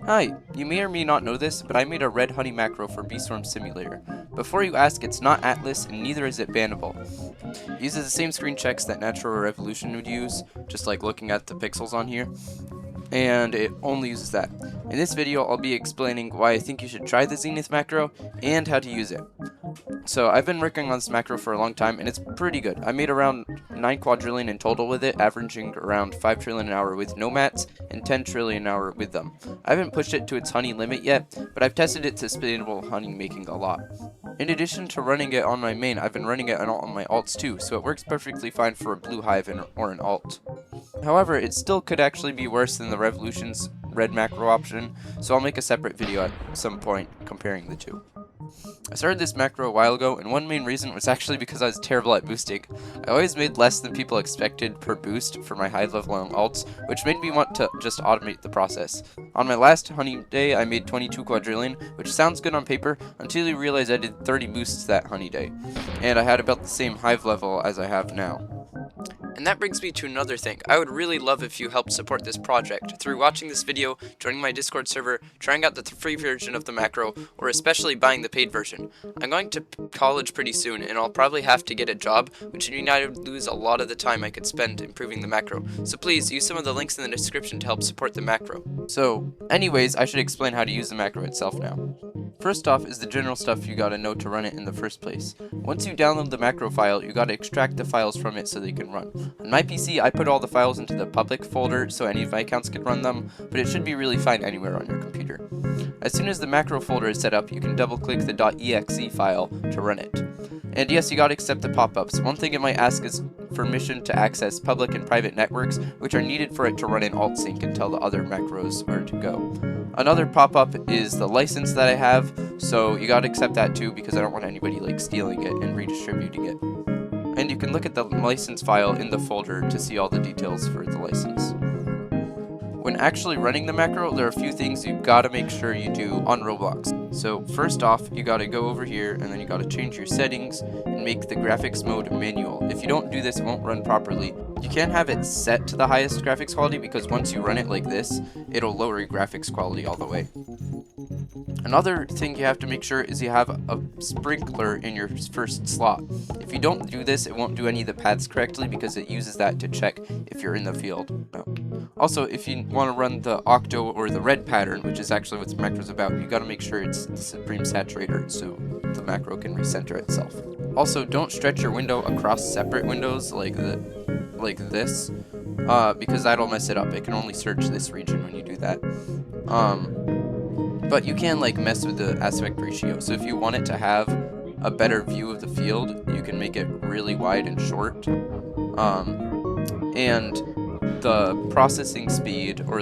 Hi, you may or may not know this, but I made a red honey macro for Beeswarm Simulator. Before you ask, it's not Atlas and neither is it bannable. It uses the same screen checks that Natural Revolution would use, just like looking at the pixels on here, and it only uses that. In this video, I'll be explaining why I think you should try the Zenith Macro and how to use it. So I've been working on this macro for a long time, and it's pretty good. I made around 9 quadrillion in total with it, averaging around 5 trillion an hour with no mats and 10 trillion an hour with them. I haven't pushed it to its honey limit yet, but I've tested it to sustainable honey making a lot. In addition to running it on my main, I've been running it on my alts too, so it works perfectly fine for a blue hive or an alt. However, it still could actually be worse than the Revolution's red macro option, so I'll make a separate video at some point comparing the two. I started this macro a while ago, and one main reason was actually because I was terrible at boosting. I always made less than people expected per boost for my high level on alts, which made me want to just automate the process. On my last honey day, I made 22 quadrillion, which sounds good on paper, until you realize I did 30 boosts that honey day, and I had about the same hive level as I have now. And that brings me to another thing. I would really love if you helped support this project through watching this video, joining my Discord server, trying out the free version of the macro, or especially buying the paid version. I'm going to college pretty soon, and I'll probably have to get a job, which would mean I would lose a lot of the time I could spend improving the macro. So please, use some of the links in the description to help support the macro. So, anyways, I should explain how to use the macro itself now. First off is the general stuff you gotta know to run it in the first place. Once you download the macro file, you gotta extract the files from it so they can run. On my PC, I put all the files into the public folder so any of my accounts can run them, but it should be really fine anywhere on your computer. As soon as the macro folder is set up, you can double click the .exe file to run it. And yes, you gotta accept the pop-ups. One thing it might ask is permission to access public and private networks, which are needed for it to run in AltSync and tell the other macros where to go. Another pop-up is the license that I have, so you gotta accept that too because I don't want anybody like stealing it and redistributing it. And you can look at the license file in the folder to see all the details for the license. When actually running the macro, there are a few things you gotta make sure you do on Roblox. So first off, you gotta go over here and then you gotta change your settings and make the graphics mode manual. If you don't do this, it won't run properly. You can't have it set to the highest graphics quality because once you run it like this, it'll lower your graphics quality all the way. Another thing you have to make sure is you have a sprinkler in your first slot. If you don't do this, it won't do any of the paths correctly because it uses that to check if you're in the field. Also, if you want to run the octo or the red pattern, which is actually what the macro is about, you got to make sure it's supreme saturator so the macro can recenter itself. Also, don't stretch your window across separate windows like this, because that'll mess it up. It can only search this region when you do that. But you can like mess with the aspect ratio. So if you want it to have a better view of the field, you can make it really wide and short. And the processing speed, or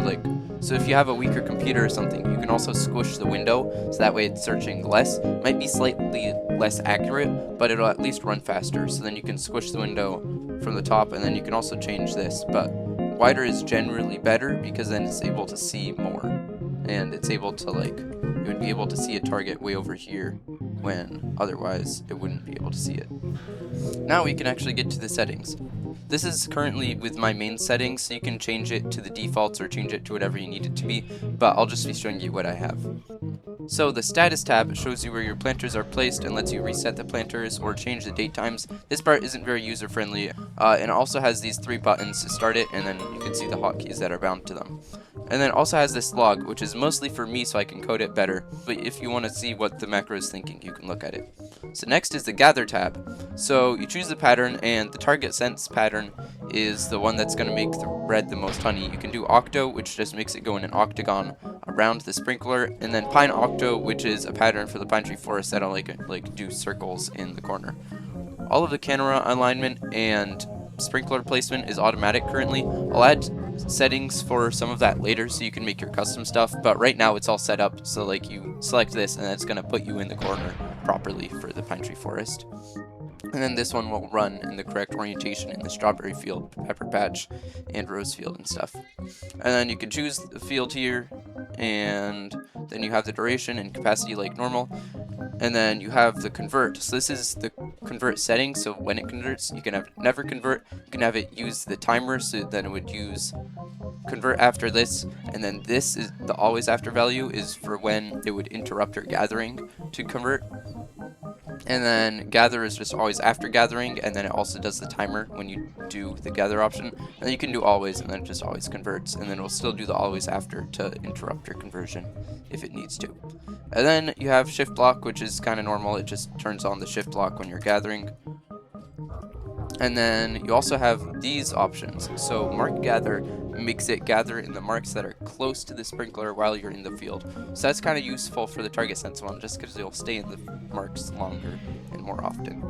so if you have a weaker computer or something, you can also squish the window so that way it's searching less. It might be slightly less accurate, but it'll at least run faster. So then you can squish the window from the top, and then you can also change this. But wider is generally better because then it's able to see more. And it's able to you would be able to see a target way over here when otherwise it wouldn't be able to see it. Now we can actually get to the settings. This is currently with my main settings, so you can change it to the defaults or change it to whatever you need it to be, but I'll just be showing you what I have. So the status tab shows you where your planters are placed and lets you reset the planters or change the date times. This part isn't very user friendly, and it also has these 3 buttons to start it, and then you can see the hotkeys that are bound to them. And then it also has this log, which is mostly for me so I can code it better, but if you want to see what the macro is thinking, you can look at it. So next is the gather tab. So you choose the pattern, and the target sense pattern is the one that's going to make the red the most honey. You can do octo, which just makes it go in an octagon around the sprinkler, and then pine octo, which is a pattern for the pine tree forest that'll like do circles in the corner. All of the camera alignment and sprinkler placement is automatic currently. I'll add settings for some of that later so you can make your custom stuff, but right now it's all set up so you select this and it's going to put you in the corner properly for the pine tree forest. And then this one will run in the correct orientation in the strawberry field, pepper patch, and rose field and stuff. And then you can choose the field here, and then you have the duration and capacity like normal. And then you have the convert. So this is the convert setting. So when it converts, you can have it never convert. You can have it use the timer, so then it would use convert after this, and then this is the always after value is for when it would interrupt your gathering to convert. And then gather is just always after gathering, and then it also does the timer when you do the gather option. And then you can do always, and then it just always converts, and then it'll still do the always after to interrupt your conversion if it needs to. And then you have shift block, which is kind of normal. It just turns on the shift block when you're gathering. And then you also have these options. So mark gather makes it gather in the marks that are close to the sprinkler while you're in the field. So that's kind of useful for the target sense one, just because you'll stay in the marks longer and more often.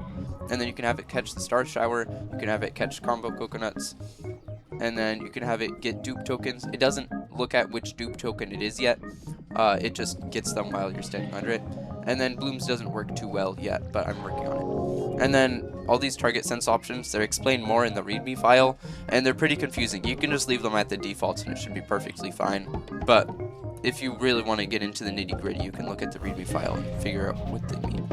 And then you can have it catch the star shower, you can have it catch combo coconuts, and then you can have it get dupe tokens. It doesn't look at which dupe token it is yet, it just gets them while you're standing under it. And then blooms doesn't work too well yet, but I'm working on it. And then all these target sense options, they're explained more in the readme file, and they're pretty confusing. You can just leave them at the defaults and it should be perfectly fine. But if you really want to get into the nitty gritty, you can look at the readme file and figure out what they mean.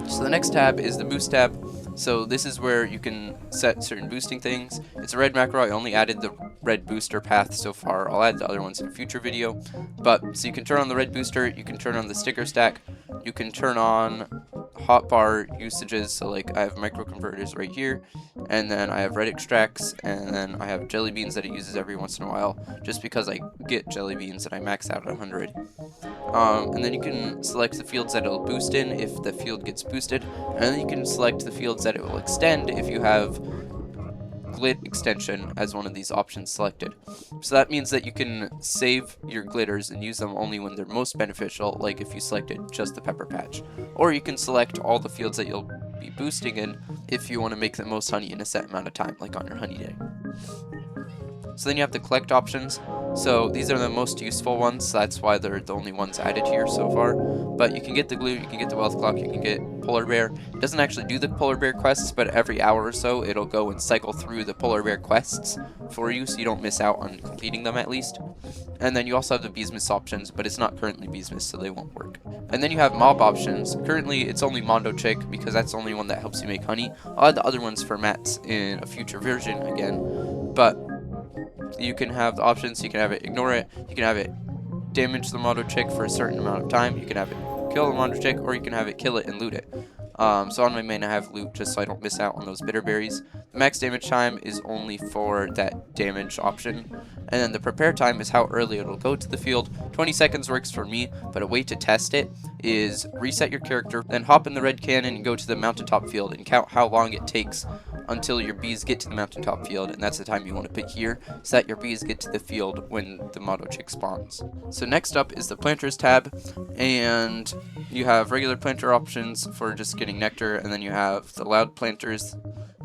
So the next tab is the boost tab. So this is where you can set certain boosting things. It's a red macro. I only added the red booster path so far. I'll add the other ones in a future video. But so you can turn on the red booster, you can turn on the sticker stack, you can turn on hotbar usages. So like I have micro converters right here, and then I have red extracts, and then I have jelly beans that it uses every once in a while, just because I get jelly beans and I max out at 100. And then you can select the fields that it'll boost in if the field gets boosted, and then you can select the fields that it will extend if you have glit extension as one of these options selected. So that means that you can save your glitters and use them only when they're most beneficial, like if you selected just the pepper patch. Or you can select all the fields that you'll be boosting in if you want to make the most honey in a set amount of time, like on your honey day. So then you have the collect options. So these are the most useful ones, so that's why they're the only ones added here so far. But you can get the glue, you can get the wealth clock, you can get polar bear. It doesn't actually do the polar bear quests, but every hour or so it'll go and cycle through the polar bear quests for you, so you don't miss out on completing them at least. And then you also have the Beesmas options, but it's not currently Beesmas, so they won't work. And then you have mob options. Currently it's only Mondo Chick, because that's the only one that helps you make honey. I'll add the other ones for mats in a future version again, but you can have the options. You can have it ignore it, you can have it damage the Mondo Chick for a certain amount of time, you can have it kill the Mondo Chick, or you can have it kill it and loot it. So on my main I have loot just so I don't miss out on those bitter berries. The max damage time is only for that damage option. And then the prepare time is how early it'll go to the field. 20 seconds works for me, but a way to test it is reset your character, then hop in the red cannon and go to the mountaintop field and count how long it takes until your bees get to the mountaintop field, and that's the time you want to put here so that your bees get to the field when the Mondo Chick spawns. So next up is the planters tab, and you have regular planter options for just getting nectar, and then you have the loud planters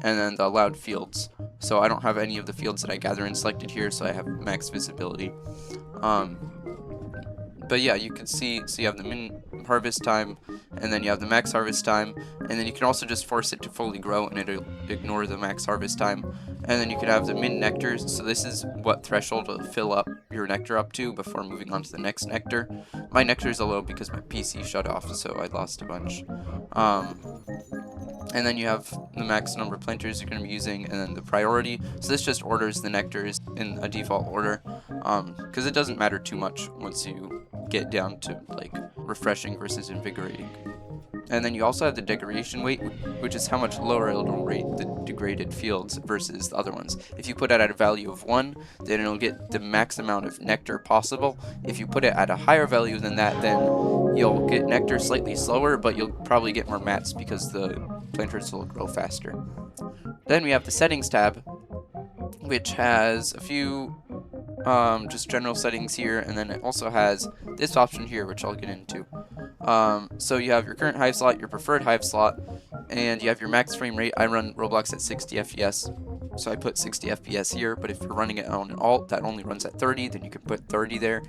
and then the loud fields. So I don't have any of the fields that I gather in selected here, so I have max visibility. But yeah, you can see, so you have the min harvest time, and then you have the max harvest time, and then you can also just force it to fully grow and it'll ignore the max harvest time. And then you can have the min nectars, so this is what threshold will fill up your nectar up to before moving on to the next nectar. My nectar is low because my PC shut off, so I lost a bunch. And then you have the max number of planters you're going to be using, and then the priority. So this just orders the nectars in a default order, because it doesn't matter too much once you get down to like refreshing versus invigorating. And then you also have the degradation weight, which is how much lower it'll rate the degraded fields versus the other ones. If you put it at a value of 1, then it'll get the max amount of nectar possible. If you put it at a higher value than that, then you'll get nectar slightly slower, but you'll probably get more mats because the planters will grow faster. Then we have the settings tab, which has a few just general settings here, and then it also has this option here, which I'll get into. So you have your current hive slot, your preferred hive slot, and you have your max frame rate. I run Roblox at 60 FPS, so I put 60 FPS here, but if you're running it on an alt that only runs at 30, then you can put 30 there.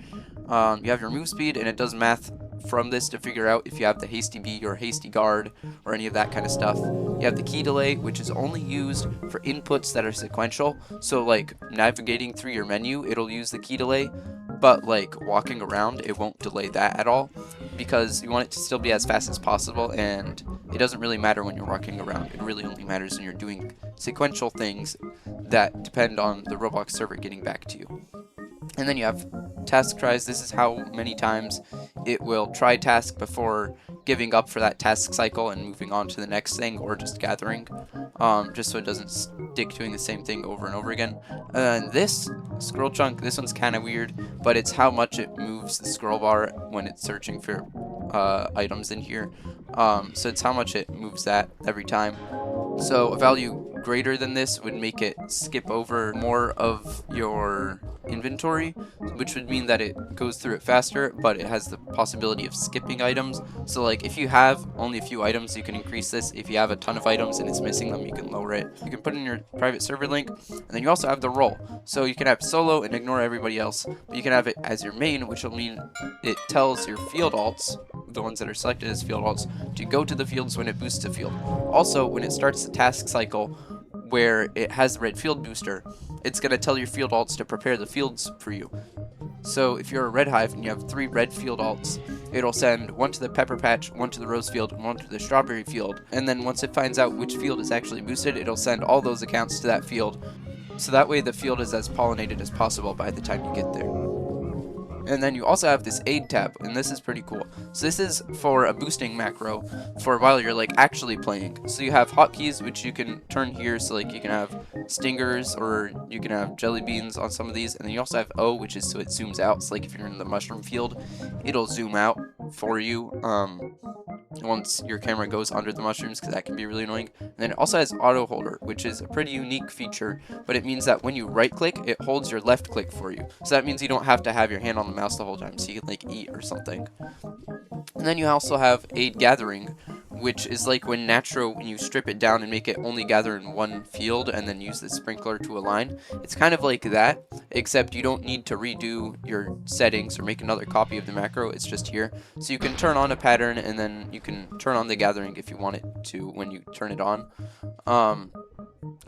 You have your move speed, and it does math from this to figure out if you have the hasty bee or hasty guard or any of that kind of stuff. You have the key delay, which is only used for inputs that are sequential, so like navigating through your menu, it'll use the key delay, but like walking around, it won't delay that at all, because you want it to still be as fast as possible, and it doesn't really matter when you're walking around. It really only matters when you're doing sequential things that depend on the Roblox server getting back to you. And then you have task tries. This is how many times it will try task before giving up for that task cycle and moving on to the next thing, or just gathering, just so it doesn't stick doing the same thing over and over again. And this scroll chunk, this one's kind of weird, but it's how much it moves the scroll bar when it's searching for items in here. So it's how much it moves that every time. So a value greater than this would make it skip over more of your inventory, which would mean that it goes through it faster, but it has the possibility of skipping items. So like if you have only a few items, you can increase this. If you have a ton of items and it's missing them, you can lower it. You can put in your private server link, and then you also have the role. So you can have solo and ignore everybody else, but you can have it as your main, which will mean it tells your field alts, the ones that are selected as field alts, to go to the fields when it boosts a field. Also, when it starts the task cycle where it has the red field booster, it's going to tell your field alts to prepare the fields for you. So if you're a red hive and you have 3 red field alts, it'll send 1 to the pepper patch, 1 to the rose field, and 1 to the strawberry field. And then once it finds out which field is actually boosted, it'll send all those accounts to that field. So that way the field is as pollinated as possible by the time you get there. And then you also have this aid tab, and this is pretty cool. So this is for a boosting macro for while you're like actually playing. So you have hotkeys, which you can turn here, so like you can have stingers or you can have jelly beans on some of these. And then you also have O, which is so it zooms out. So like if you're in the mushroom field, it'll zoom out for you once your camera goes under the mushrooms, because that can be really annoying. And then it also has auto holder, which is a pretty unique feature, but it means that when you right click, it holds your left click for you. So that means you don't have to have your hand on the mouse the whole time, so you can like eat or something. And then you also have aid gathering, which is like when when you strip it down and make it only gather in one field and then use the sprinkler to align. It's kind of like that, except you don't need to redo your settings or make another copy of the macro. It's just here. So you can turn on a pattern, and then you can turn on the gathering if you want it to when you turn it on.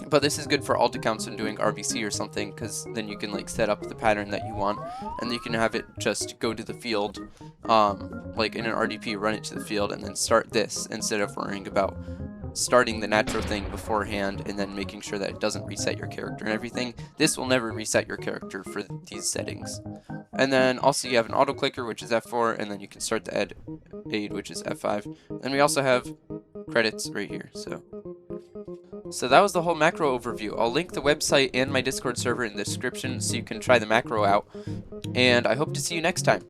But this is good for alt accounts when doing RBC or something, because then you can like set up the pattern that you want, and you can have it just go to the field, like in an RDP, run it to the field, and then start this instead of worrying about starting the natural thing beforehand and then making sure that it doesn't reset your character and everything. This will never reset your character for these settings. And then also you have an auto clicker, which is F4, and then you can start the aid, which is F5. And we also have credits right here. So that was the whole macro overview. I'll link the website and my Discord server in the description so you can try the macro out. And I hope to see you next time.